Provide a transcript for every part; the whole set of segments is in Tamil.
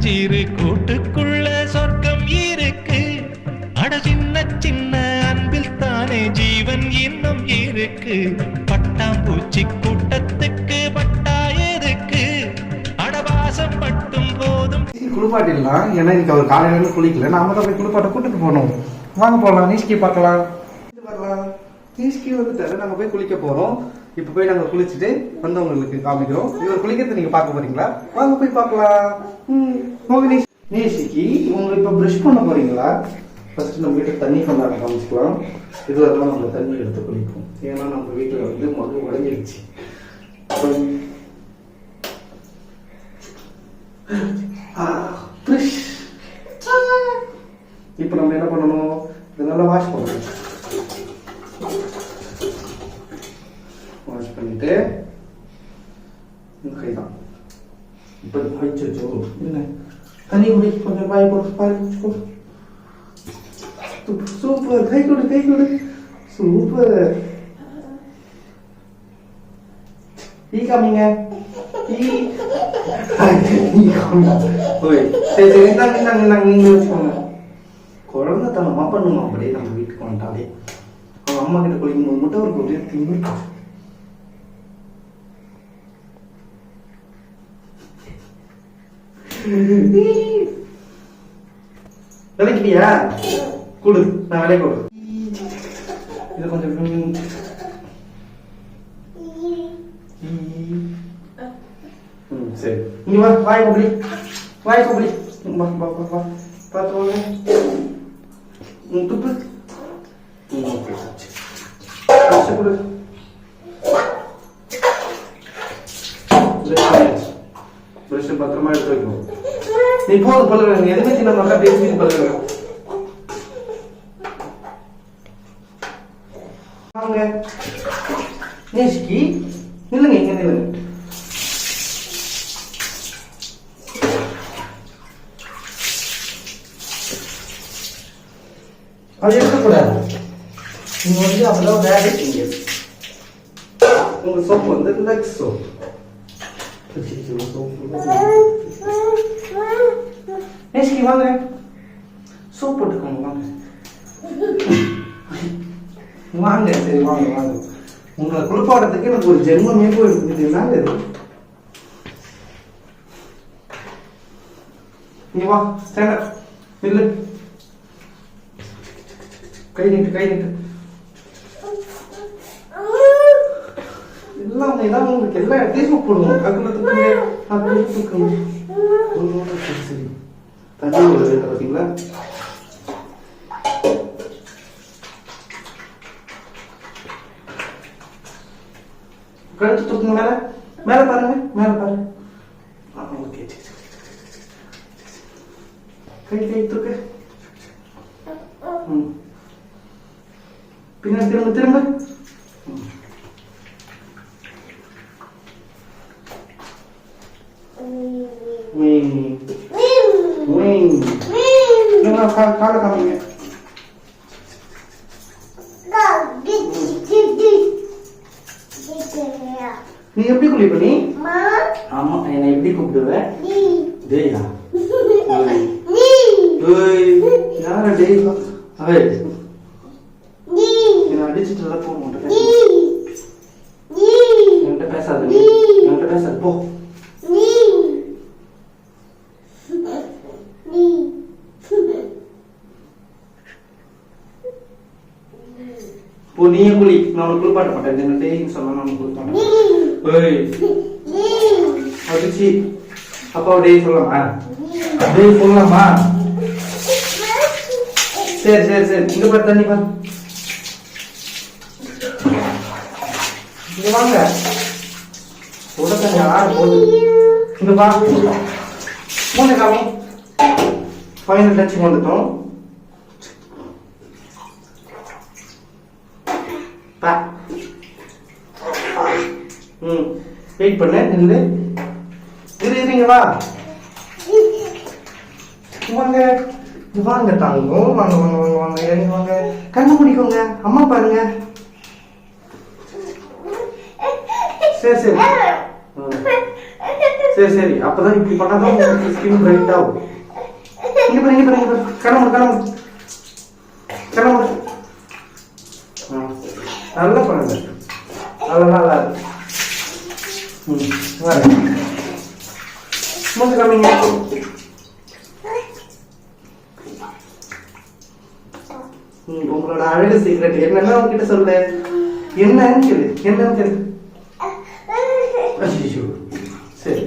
சிறு கூட்டுக்குள்ள சொர்க்கம் இருக்கு. அட சின்ன சின்ன அன்பில் தானே ஜீவன் இன்னும் இருக்கு. பட்டாம்பூச்சி கூட்டத்துக்கு பட்டா எதுக்கு? அடவாசம் மட்டும் போதும். குளிப்பாட்டிடலாம். ஏன்னா இன்னைக்கு அவர் காலையில இருந்து குளிக்கல. நாம தான் போய் குளிப்பாட்ட கூட்டிட்டு போனோம். வாங்க போகலாம். நீஸ்கி பார்க்கலாம். வரலாம். நீஸ்கி வந்துட்டாரு. நாங்க போய் குளிக்க போறோம். இப்ப போய் நாங்க குளிச்சுட்டு வந்தவங்களுக்கு காமிக்கிறோம். இவர் குளிக்கிறது நீங்க பார்க்க போறீங்களா? வாங்க போய் பார்க்கலாம். நீஸ்கி இவங்க இப்ப பிரஷ் பண்ண போறீங்களா? ஃபர்ஸ்ட் நம்ம வீட்டுல தண்ணி கொண்டாட காமிச்சுக்கலாம். இது வரலாம் நம்ம தண்ணி எடுத்து குளிப்போம். ஏன்னா நம்ம வீட்டுல வந்து மது உடஞ்சிருச்சு. இப்ப நம்ம என்ன பண்ணணும்? இதனால வாஷ் பண்ணணும். வாஷ் பண்ணிட்டு இந்த கைதான் இப்ப வச்சு என்ன தண்ணி குடி. கொஞ்சம் பாய் போடு. பாய் சூப்பர். கை கொடு. கை கொடு. சூப்பர். டீ காமிங்க. நீங்க வச்சுக்கோங்க. குழந்தைத்தனமா பண்ணுமா அப்படியே நம்ம வீட்டுக்கு வந்துட்டாலே. அவங்க அம்மா கிட்ட குளிக்கும் போது மட்டும் ஒரு ஒரே திமிரு. விலைக்கிட்டியா? கொடு. நான் விலை கொடு. இது கொஞ்சம் சரி. இங்க வா. வாய் கொப்பளி. வாய் கொப்பளி. வா வா வா வா. பார்த்து வாங்க. துப்பு. கொடு. பிரஷ் பத்திரமா எடுத்து வைக்கணும். நீ போதும் பல்லுற. நீ எதுவுமே தின்ன மாட்டா. பேசி பல்லுற. வாங்க. நேசிக்கி நில்லுங்க. இங்க நில்லுங்க. அது இருக்கக்கூடாது. நீங்க வந்து அப்பதான் வேலை செய்யுங்க. உங்க சோப்பு வந்து லெக்ஸ் சோப். நேசிக்கி வாங்க. சோப் போட்டுக்கோங்க. வாங்க வாங்க. சரி வாங்க வாங்க. உங்களை குளிப்பாடுறதுக்கு எனக்கு ஒரு ஜென்மமே போயிருக்கு. என்னங்க இது? நீ வா. ஸ்டாண்ட் நில்லு. கை நீட்டு. கை நீட்டு. எல்லாம் இதான் உங்களுக்கு எல்லா இடத்தையும் சூப் போடுவோம். அதுல தூக்குங்க. அப்படியே தூக்குங்க. சரி. தண்ணி வருது பார்த்தீங்களா? கழுத்து தூக்குங்க. மேல மேல பாருங்க. மேல பாருங்க. ஓகே. கை கை தூக்கு. பின்னாடி திரும்ப. திரும்ப. கால காமிங்க. நீ எப்படி குளிப்ப? நீ ஆமா என்ன எப்படி கூப்பிடுவ? டேயா? யார டேய்? அவ என்ன அடிச்சுட்டு தான் போக மாட்டேன். என்கிட்ட பேசாத. என்கிட்ட பேசாத. போ. போ. நீயே குளி. நான் உனக்கு குளிப்பாட்ட மாட்டேன். என்ன டேய் சொன்னா நான் குளிப்பாட்டேன். அடிச்சு அப்பா டேய் சொல்லலாமா? டேய் சொல்லலாமா? சரி சரி சரி. இங்க பாரு. தண்ணி பாரு. இங்க வாங்க. சுட தண்ணி ஆறு போகுது. இங்க வா. மூணு காமி. ஃபைனல் டச்சிங் வந்துட்டோம். வெயிட் பண்ண. நில்லு. இங்க வா. வாங்க. வாங்க தங்கம். வாங்க வாங்க வாங்க வாங்க. இறங்கி வாங்க. கண்ணு முடிக்கோங்க. அம்மா பாருங்க. சரி சரி. சரி சரி, அப்பதான் இப்படி பண்ணாதான் உங்களுக்கு ஸ்கின் பிரைட் ஆகும். இங்க பாரு, இங்க பாரு, இங்க பாரு. கிளம்பு கிளம்பு கிளம்பு. நல்லா பண்ணுங்க, நல்லா நல்லா இருக்கு. மூச்சு காமிங்க. உங்களோட அழகு சீக்ரெட் என்னன்னா உங்ககிட்ட சொல்லு. என்னன்னு கேளு, என்னன்னு கேளு. சரி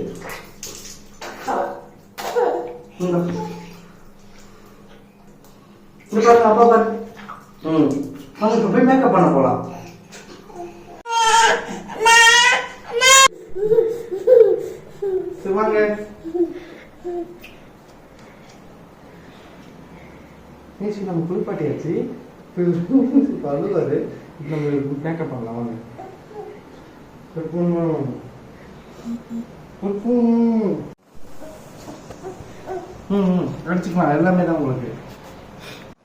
இங்க பாருங்க, அப்பா பாரு. வாங்க இப்ப போய் மேக்கப் பண்ண போலாம். வாங்க. நம்ம குளிப்பாட்டியாச்சு, அழுவாரு. நம்ம மேக்கப் பண்ணலாம். வாங்க அடிச்சுக்கலாம், எல்லாமே தான் உங்களுக்கு.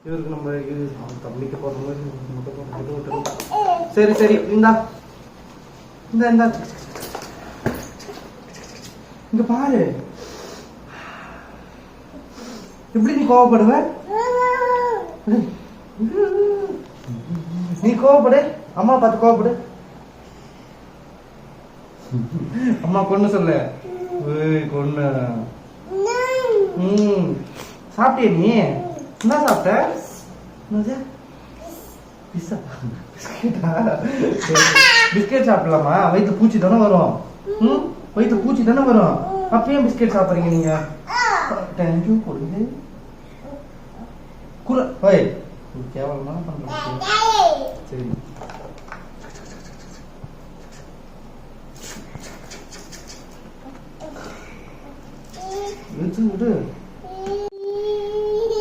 இவருக்கு நம்ம இது தம்பிக்கு போடுற மாதிரி. சரி சரி, இந்தா இந்த இந்த இங்க பாரு. எப்படி நீ கோவப்படுவ? நீ கோவப்படு, அம்மா பார்த்து கோவப்படு. அம்மா கொன்னு சொல்லு. கொன்னு. சாப்பிட்டிய நீ? என்ன சாப்பிட்ட? பிஸ்கெட் சாப்பிடலாமா? வயிற்று பூச்சி தானே வரும். வயிற்று பூச்சி தானே வரும். அப்பயும் பிஸ்கெட் சாப்பிட்றீங்க நீங்க. தேங்க்யூ கொடுங்க. கேவலமான பண்றேன். சரி விடு.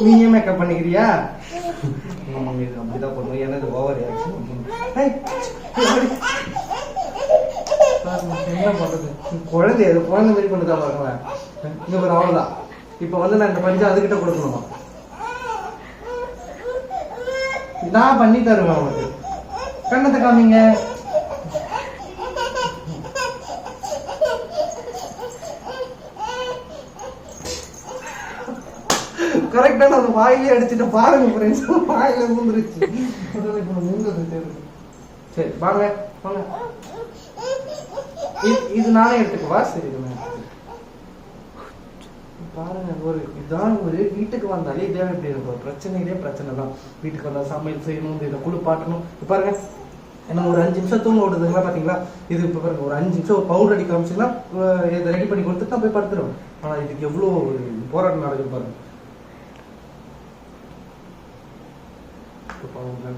நீயே மேக்கப் பண்ணிக்கிறியா? அப்படிதான் பண்ணுவோம். ஏன்னா இது ஓவர் ரியாக்ஷன். என்ன பண்றது? குழந்தை அது குழந்தை மாதிரி பண்ணுதான் பாருங்களேன். இங்க ஒரு அவ்வளவுதான். இப்ப வந்து நான் இந்த பஞ்சு அதுகிட்ட கொடுக்கணுமா? நான் பண்ணி தருவேன் அவனுக்கு. கண்ணத்தை காமிங்க. கரெக்டா நான் வாயிலே அடிச்சுட்டு பாருங்க ஃப்ரெண்ட்ஸ், வாயில மூந்துருச்சு. சரி வாங்க வாங்க, இது நானே எடுத்துக்குவா. சரி பாருங்க, ஒரு இதான் ஒரு வீட்டுக்கு வந்தாலே இதே எப்படி இருக்கும். பிரச்சனையிலே பிரச்சனை தான். வீட்டுக்கு வந்தா சமையல் செய்யணும், இதை குளிப்பாட்டணும். பாருங்க என்ன ஒரு 5 நிமிஷம் தூங்க விடுதுங்களா பாத்தீங்களா? இது இப்ப பாருங்க ஒரு 5 நிமிஷம் பவுடர் அடி காமிச்சுன்னா இதை ரெடி பண்ணி கொடுத்துட்டு தான் போய் படுத்துருவோம். ஆனா இதுக்கு எவ்வளவு போராட்டம் நடக்குது பாருங்க.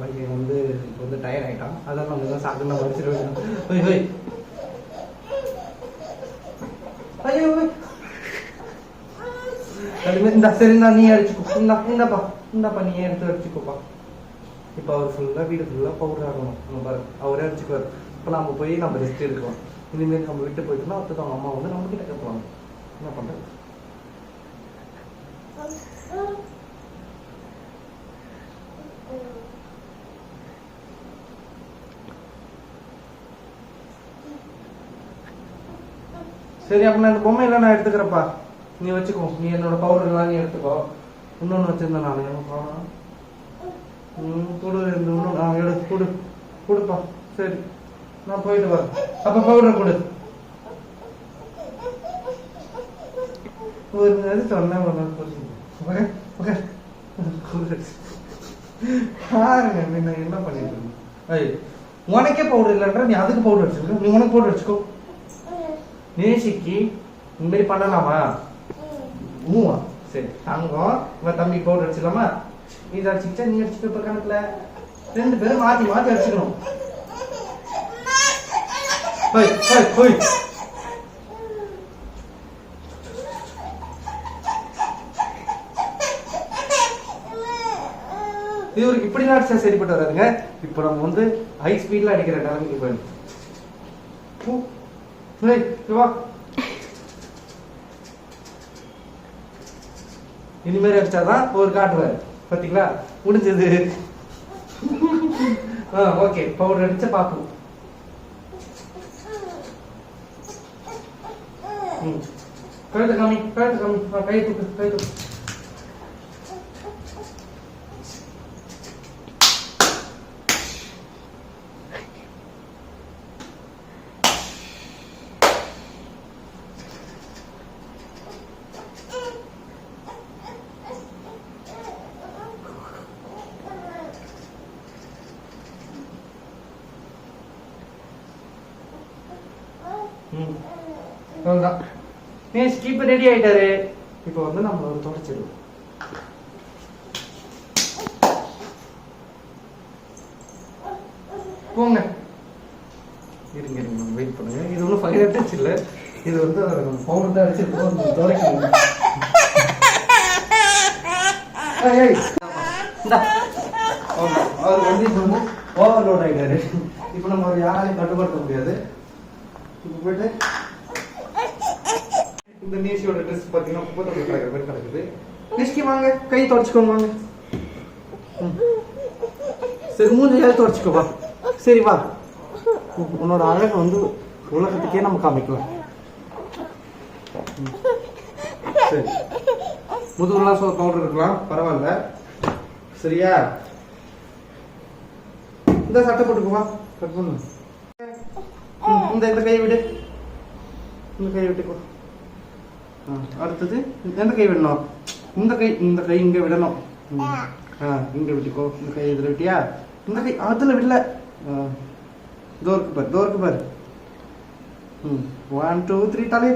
பையன் வந்து இப்போ வந்து டயர்ட் ஆயிட்டான். அதான் நம்ம தான் சாப்பிட்டு நான் வச்சிருவேன். ஐயோ இந்த சரிந்தா நீ அடிச்சுக்கோ. இந்தாப்பா இந்தாப்பா நீ எடுத்து அடிச்சுக்கோப்பா. இப்போ அவர் ஃபுல்லாக வீடு ஃபுல்லாக பவுடர் ஆகணும். நம்ம பாருங்க அவரே அடிச்சுக்குவார். இப்போ நம்ம போய் நம்ம ரெஸ்ட் எடுக்கலாம். இனிமேல் நம்ம விட்டு போயிட்டோம்னா அடுத்தது அவங்க அம்மா வந்து நம்ம கிட்ட கேட்பாங்க. என்ன பண்றது? சரி அப்ப நான் இந்த பொம்மையெல்லாம் நான் எடுத்துக்கிறப்பா, நீ வச்சுக்கோ. நீ என்னோட பவுடர் எல்லாம் நீ எடுத்துக்கோ. இன்னொன்னு வச்சிருந்தேன் நான். கொடு இன்னொன்னு எடுத்து கொடு. கொடுப்பா. சரி நான் போயிட்டு வரேன். அப்ப பவுடர் கொடு. ஒரு நேரம் சொன்னேன் பாருங்க நான் என்ன பண்ணிட்டு இருக்கேன். உனக்கே பவுடர் இல்லைன்ற நீ அதுக்கு பவுடர் அடிச்சுக்கோ. நீ உனக்கு பவுடர் அடிச்சுக்கோ. நேசிக்கு இந்த மாதிரி பண்ணலாமா? சரி தங்கம் இவன் தம்பி பவுடர் அடிச்சுக்கலாமா? இது அடிச்சுக்கிட்டா நீ அடிச்சுக்க. இப்ப கணக்குல 2 பேரும் மாத்தி மாத்தி அடிச்சுக்கணும். இவருக்கு இப்படி அடிச்சா சரிப்பட்டு வராதுங்க. இப்ப நம்ம வந்து ஹை ஸ்பீட்ல அடிக்கிற நிலைமைக்கு போயிடும். இனிமேல் அடிச்சாதான் ஒரு காட்டுவார். பாத்தீங்களா? முடிஞ்சது. ஓகே பவுடர் அடிச்ச பாப்போம். கழுத்து காமி கை தூக்கு அவ்வளோதான். நேஸ்கி இப்போ ரெடி ஆயிட்டாரு. இப்போ வந்து நம்ம ஒரு தொடச்சிடுவோம். போங்க இருங்க நம்ம வெயிட் பண்ணுங்க. இது ஒன்றும் ஃபைனல் டச் இல்லை. இது வந்து பவுடர் தான் அடிச்சிருக்கோம். துடைக்கணும். அவர் வந்து இப்போ வந்து ஓவர்லோட் ஆகிட்டாரு. இப்போ நம்ம யாராலையும் கட்டுப்படுத்த முடியாது. இப்போ போயிட்டு இந்த நேசியோட ட்ரெஸ் பார்த்தீங்கன்னா குப்பை தொட்டி கிடக்கிற மாதிரி கிடக்குது. நேசிக்கு வாங்க கை தொடச்சிக்கோங்க வாங்க. சரி மூஞ்சியாவது தொடச்சிக்கோப்பா. சரி வா, உன்னோட அழகை வந்து உலகத்துக்கே நம்ம காமிக்கலாம். சரி முதுகுலாம் பவுடர் இருக்கலாம் பரவாயில்ல. சரியா? இந்த சட்டை போட்டுக்குவா. கட் பண்ணு. இந்த கை விடு. இந்த கை விட்டுக்கோ. அடுத்தது எந்த கை விடணும்? இந்த கை இங்க விடணும். இங்க விட்டுக்கோ. இந்த கை இதுல விட்டியா? இந்த கை அதுல விடல. டோருக்கு பாரு. 1 2 3 தலையை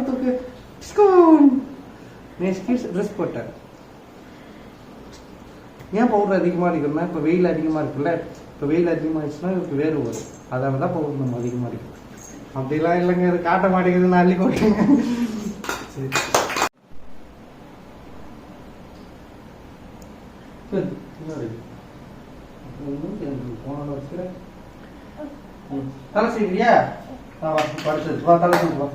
தூக்கு. ட்ரெஸ் போட்ட ஏன் பவுடர் அதிகமாக அடிக்கணும்னா இப்போ வெயில் அதிகமாக இருக்குல்ல. இப்போ வெயில் அதிகமாகிடுச்சுன்னா இதுக்கு வேறு வரும். அதனால தான் பவுடர் நம்ம அதிகமாக அடிக்கும். அப்படிலாம் இல்லைங்க, இது காட்ட மாட்டேங்குது. நான் அள்ளி போட்டேங்க. சரி தலை செய்வியா? படிச்சது வா, தலை செய்து வா.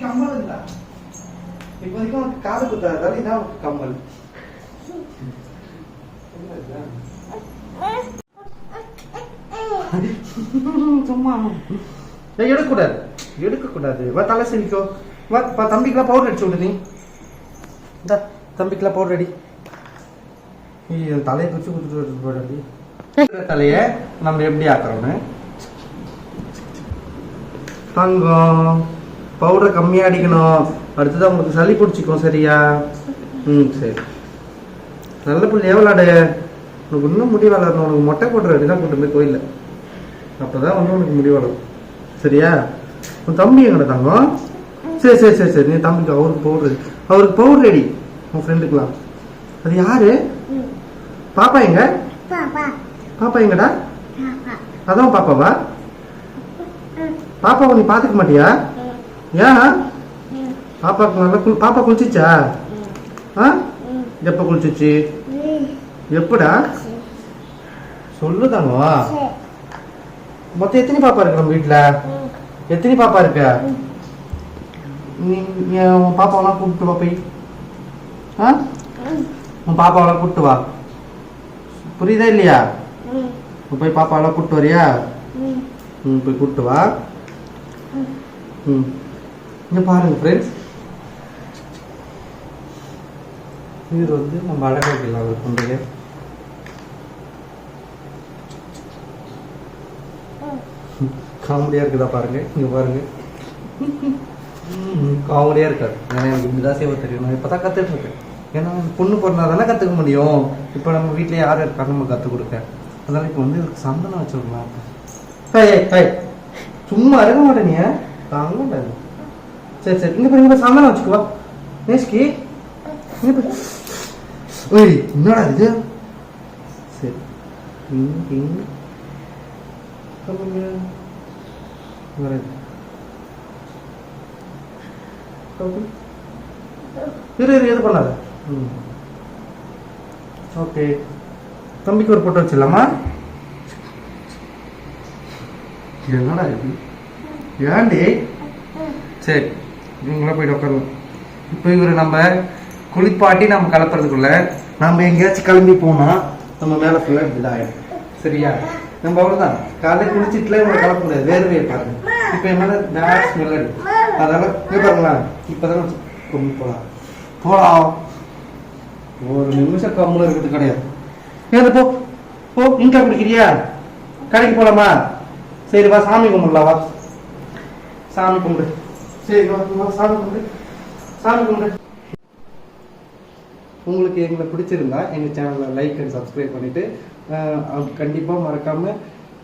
கம்மல் இல்ல இப்போதைக்கு உனக்கு காது குத்தாதால இதான் உனக்கு கம்மல். சும்மா எடுக்கக்கூடாது. வா தலை செவிக்கோ. வா தம்பிக்கெல்லாம் பவுடர் அடிச்சு விடு. நீ இந்த தம்பிக்கெல்லாம் பவுடர் அடி. தலையை குச்சி குத்துட்டு போடாடி. தலைய நம்ம எப்படி ஆக்குறோம்னு தங்கம். பவுடர் கம்மியாக அடிக்கணும். அடுத்ததான் உங்களுக்கு சளி பிடிச்சிக்கும். சரியா? சரி நல்ல பிள்ளையா விளாடு. உனக்கு இன்னும் முடி வளரணும். உனக்கு மொட்டை போடுற அப்படிதான் கூட்டு போய் கோயிலில். அப்போதான் வந்து உனக்கு முடி வளரும். சரியா? உன் தம்பி எங்கட தங்கம்? சரி நீ தம்பிக்கு அவருக்கு பவுடர் ரெடி. உன் ஃப்ரெண்டுக்கலாம். அது யாரு? பாப்பா எங்க? பாப்பா எங்கடா? அதான் பாப்பாவா? பாப்பாவை நீ பார்த்துக்க மாட்டியா? ஏன்? பாப்பாக்கு நல்லா பாப்பா குளிச்சிச்சா? எப்ப குளிச்சிச்சு? எப்படா சொல்லுதாங்க. மொத்தம் எத்தனை பாப்பா இருக்கு நம்ம வீட்டுல? எத்தனை பாப்பா இருக்க? நீ உன் பாப்பாவெல்லாம் கூப்பிட்டு வா. போய் உன் பாப்பாவெல்லாம் கூப்பிட்டு வா. புரியுதா இல்லையா? போய் பாப்பாவெல்லாம் கூப்பிட்டு வரியா? போய் கூப்பிட்டு வா. இங்க பாருங்க ஃப்ரெண்ட்ஸ், இது வந்து நம்ம அழகா வைக்கலாம். அவர் கொண்டு காமெடியா இருக்குதா பாருங்க. இங்க பாருங்க காமெடியா இருக்காது. ஏன்னா எனக்கு இப்படிதான் செய்வ தெரியும். நான் இப்பதான் கத்துட்டு இருக்கேன். ஏன்னா பொண்ணு பிறந்தா தானே கத்துக்க முடியும். இப்ப நம்ம வீட்லயே யாரும் இருக்கா நம்ம கத்து கொடுக்க. அதனால இப்ப வந்து இவருக்கு சந்தனம் வச்சுருக்கலாம். சும்மா இருக்க மாட்டேன். நீ தாங்க. சரி இங்க போய் சந்தனம் வச்சுக்குவா. நேஸ்கி என்னடா இது? சரி எது பண்ணாத. ஓகே தம்பிக்கு ஒரு போட்டோ வச்சிடலாமா? என்னடா இது? ஏன்டி? சரி நீங்களா போயிட்டு உட்காரலாம். இப்போ இவரை நம்ம குளிப்பாட்டி நம்ம கலப்புறதுக்குள்ள நம்ம எங்கேயாச்சும் கிளம்பி போனா நம்ம மேலே ஃபுல்லாக இப்படி ஆயிடும். சரியா? நம்ம அவ்வளோதான். காலையில் குளிச்சுட்டுல இவங்களை கலப்ப முடியாது, வேர்வையை பாருங்க. இப்போ என் மேலே பேட் ஸ்மெல் அடிக்கும். அதனால இங்கே பாருங்களா, இப்போதான் கொண்டு போகலாம். ஒரு நிமிஷம் கம்முன்னு இருக்கிறது கிடையாது. ஏது போ போ, இன்கம் குடிக்கிறியா? கடைக்கு போலாமா? சரி வா, சாமி கும்பிடலாம் வா. சாமி கும்பிடு. சரி வா வா, சாமி கும்பிடு, சாமி கும்பிடு. உங்களுக்கு எங்களை பிடிச்சிருந்தா எங்கள் சேனலில் லைக் அண்ட் சப்ஸ்கிரைப் பண்ணிவிட்டு கண்டிப்பாக மறக்காமல்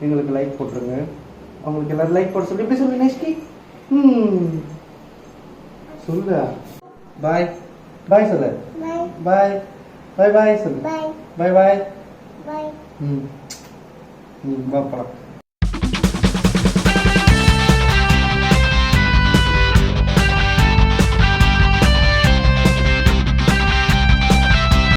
எங்களுக்கு லைக் போட்டுருங்க. அவங்களுக்கு எல்லாரும் லைக் போட சொல்லி எப்படி சொல்லு நெக்ஸ்டி? சொல்லு. பாய் பாய் சொல்லு. பாய் பாய் பாய் சொல்லு. பாய் பாய். வா போலாம்.